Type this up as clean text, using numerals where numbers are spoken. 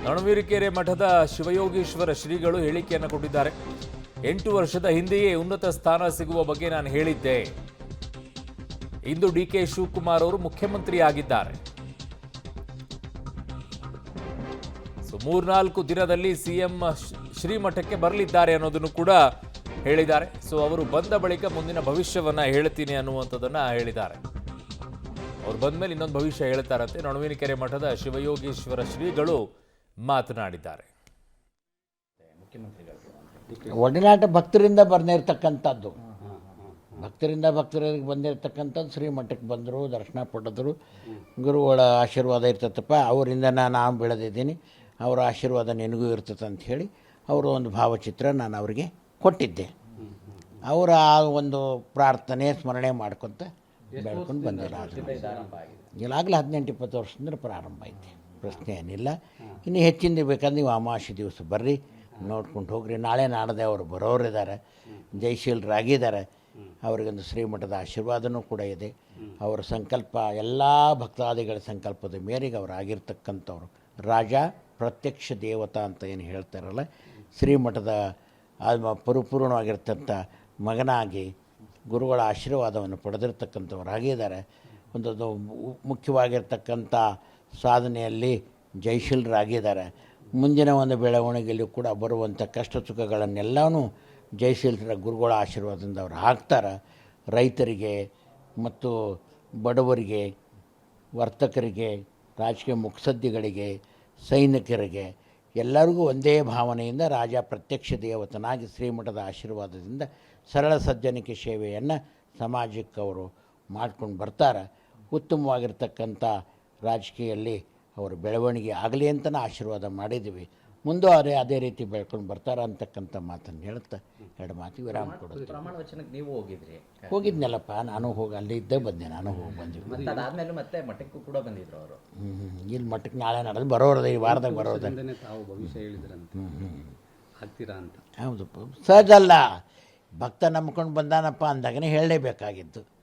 ನಣವೀರಕೆರೆ ಮಠದ ಶಿವಯೋಗೀಶ್ವರ ಶ್ರೀಗಳು ಹೇಳಿಕೆಯನ್ನು ಕೊಟ್ಟಿದ್ದಾರೆ. 8 ವರ್ಷದ ಹಿಂದೆಯೇ ಉನ್ನತ ಸ್ಥಾನ ಸಿಗುವ ಬಗ್ಗೆ ನಾನು ಹೇಳಿದ್ದೆ. ಇಂದು ಡಿಕೆ ಶಿವಕುಮಾರ್ ಅವರು ಮುಖ್ಯಮಂತ್ರಿಯಾಗಿದ್ದಾರೆ. ಸೊ 3-4 ದಿನದಲ್ಲಿ ಸಿಎಂ ಶ್ರೀಮಠಕ್ಕೆ ಬರಲಿದ್ದಾರೆ ಅನ್ನೋದನ್ನು ಕೂಡ ಹೇಳಿದ್ದಾರೆ. ಸೊ ಅವರು ಬಂದ ಬಳಿಕ ಮುಂದಿನ ಭವಿಷ್ಯವನ್ನ ಹೇಳ್ತೀನಿ ಅನ್ನುವಂಥದ್ದನ್ನ ಹೇಳಿದ್ದಾರೆ. ಅವ್ರು ಬಂದ ಮೇಲೆ ಇನ್ನೊಂದು ಭವಿಷ್ಯ ಹೇಳ್ತಾರಂತೆ. ನಣವೀರಕೆರೆ ಮಠದ ಶಿವಯೋಗೀಶ್ವರ ಶ್ರೀಗಳು ಮಾತನಾಡಿದ್ದಾರೆ. ಒಡನಾಟ ಭಕ್ತರಿಂದ ಬಂದಿರತಕ್ಕಂಥದ್ದು, ಭಕ್ತರಿಗೆ ಬಂದಿರತಕ್ಕಂಥದ್ದು ಶ್ರೀಮಠಕ್ಕೆ ಬಂದರು, ದರ್ಶನ ಪಡೆದರು, ಗುರುಗಳ ಆಶೀರ್ವಾದ ಇರ್ತದಪ್ಪ, ಅವರಿಂದ ನಾನು ಬೆಳೆದಿದ್ದೀನಿ, ಅವರ ಆಶೀರ್ವಾದ ನಿನಗೂ ಇರ್ತದೆ ಅಂತ ಹೇಳಿ ಅವರ ಒಂದು ಭಾವಚಿತ್ರ ನಾನು ಅವರಿಗೆ ಕೊಟ್ಟಿದ್ದೆ. ಅವರ ಆ ಒಂದು ಪ್ರಾರ್ಥನೆ ಸ್ಮರಣೆ ಮಾಡ್ಕೊತ ಬೆಳ್ಕೊಂಡು ಬಂದಿಲ್ಲ. ಈಗಾಗಲೇ 18-20 ವರ್ಷದಿಂದ ಪ್ರಾರಂಭ ಐತೆ, ಪ್ರಶ್ನೆ ಏನಿಲ್ಲ. ಇನ್ನು ಹೆಚ್ಚಿಂದ ಬೇಕಂದ್ರೆ ನೀವು ಅಮಾವಾಸ್ಯೆ ದಿವಸ ಬರ್ರಿ, ನೋಡ್ಕೊಂಡು ಹೋಗ್ರಿ. ನಾಳೆ ನಾಡದೆ ಅವರು ಬರೋರಿದ್ದಾರೆ, ಜಯಶೀಲರಾಗಿದ್ದಾರೆ. ಅವರಿಗೊಂದು ಶ್ರೀಮಠದ ಆಶೀರ್ವಾದನೂ ಕೂಡ ಇದೆ. ಅವರ ಸಂಕಲ್ಪ ಎಲ್ಲ ಭಕ್ತಾದಿಗಳ ಸಂಕಲ್ಪದ ಮೇರೆಗೆ ಅವರು ಆಗಿರ್ತಕ್ಕಂಥವ್ರು ರಾಜ ಪ್ರತ್ಯಕ್ಷ ದೇವತಾ ಅಂತ ಏನು ಹೇಳ್ತಾರಲ್ಲ, ಶ್ರೀಮಠದ ಪರಿಪೂರ್ಣವಾಗಿರ್ತಂಥ ಮಗನಾಗಿ ಗುರುಗಳ ಆಶೀರ್ವಾದವನ್ನು ಪಡೆದಿರ್ತಕ್ಕಂಥವರಾಗಿದ್ದಾರೆ. ಒಂದು ಮುಖ್ಯವಾಗಿರ್ತಕ್ಕಂಥ ಸಾಧನೆಯಲ್ಲಿ ಜಯಶೀಲರಾಗಿದ್ದಾರೆ. ಮುಂದಿನ ಒಂದು ಬೆಳವಣಿಗೆಯಲ್ಲೂ ಕೂಡ ಬರುವಂಥ ಕಷ್ಟ ಸುಖಗಳನ್ನೆಲ್ಲವೂ ಜಯಶೀಲರ ಗುರುಗಳ ಆಶೀರ್ವಾದದಿಂದ ಅವರು ಹಾಕ್ತಾರೆ. ರೈತರಿಗೆ ಮತ್ತು ಬಡವರಿಗೆ, ವರ್ತಕರಿಗೆ, ರಾಜಕೀಯ ಮುತ್ಸದ್ದಿಗಳಿಗೆ, ಸೈನಿಕರಿಗೆ ಎಲ್ಲರಿಗೂ ಒಂದೇ ಭಾವನೆಯಿಂದ ರಾಜ ಪ್ರತ್ಯಕ್ಷ ದೇವತನಾಗಿ ಶ್ರೀಮಠದ ಆಶೀರ್ವಾದದಿಂದ ಸರಳ ಸಜ್ಜನಿಕೆ ಸೇವೆಯನ್ನು ಸಮಾಜಕ್ಕೆ ಅವರು ಮಾಡ್ಕೊಂಡು ಬರ್ತಾರೆ. ಉತ್ತಮವಾಗಿರ್ತಕ್ಕಂಥ ರಾಜಕೀಯದಲ್ಲಿ ಅವರು ಬೆಳವಣಿಗೆ ಆಗಲಿ ಅಂತಲೇ ಆಶೀರ್ವಾದ ಮಾಡಿದ್ದೀವಿ. ಮುಂದೆ ಅದೇ ರೀತಿ ಬೆಳ್ಕೊಂಡು ಬರ್ತಾರೆ ಅಂತಕ್ಕಂಥ ಮಾತನ್ನು ಹೇಳ್ತಾ ಎರಡು ಮಾತು ವಿರಾಮ ಕೊಡೋದು. ಪ್ರಮಾಣ ವಚನಕ್ಕೆ ನೀವು ಹೋಗಿದ್ನಲ್ಲಪ್ಪ, ನಾನು ಹೋಗಿ ಅಲ್ಲಿ ಇದ್ದೇ ಬಂದೆ. ನಾನು ಹೋಗಿ ಬಂದಿವಿ. ಅದಾದ್ಮೇಲೆ ಮತ್ತೆ ಮಠಕ್ಕೂ ಕೂಡ ಬಂದಿದ್ರು ಅವರು. ಇಲ್ಲಿ ಮಠಕ್ಕೆ ನಾಳೆ ನಡೆದು ಬರೋರದ, ಈ ವಾರದಾಗ ಬರೋದ. ತಾವು ಭವಿಷ್ಯ ಹೇಳಿದ್ರಂತ ಆಗ್ತೀರಾ ಅಂತ. ಹೌದಪ್ಪ, ಸಹಜ ಅಲ್ಲ. ಭಕ್ತ ನಂಬ್ಕೊಂಡು ಬಂದಾನಪ್ಪ ಅಂದಾಗನೇ ಹೇಳಲೇಬೇಕಾಗಿತ್ತು.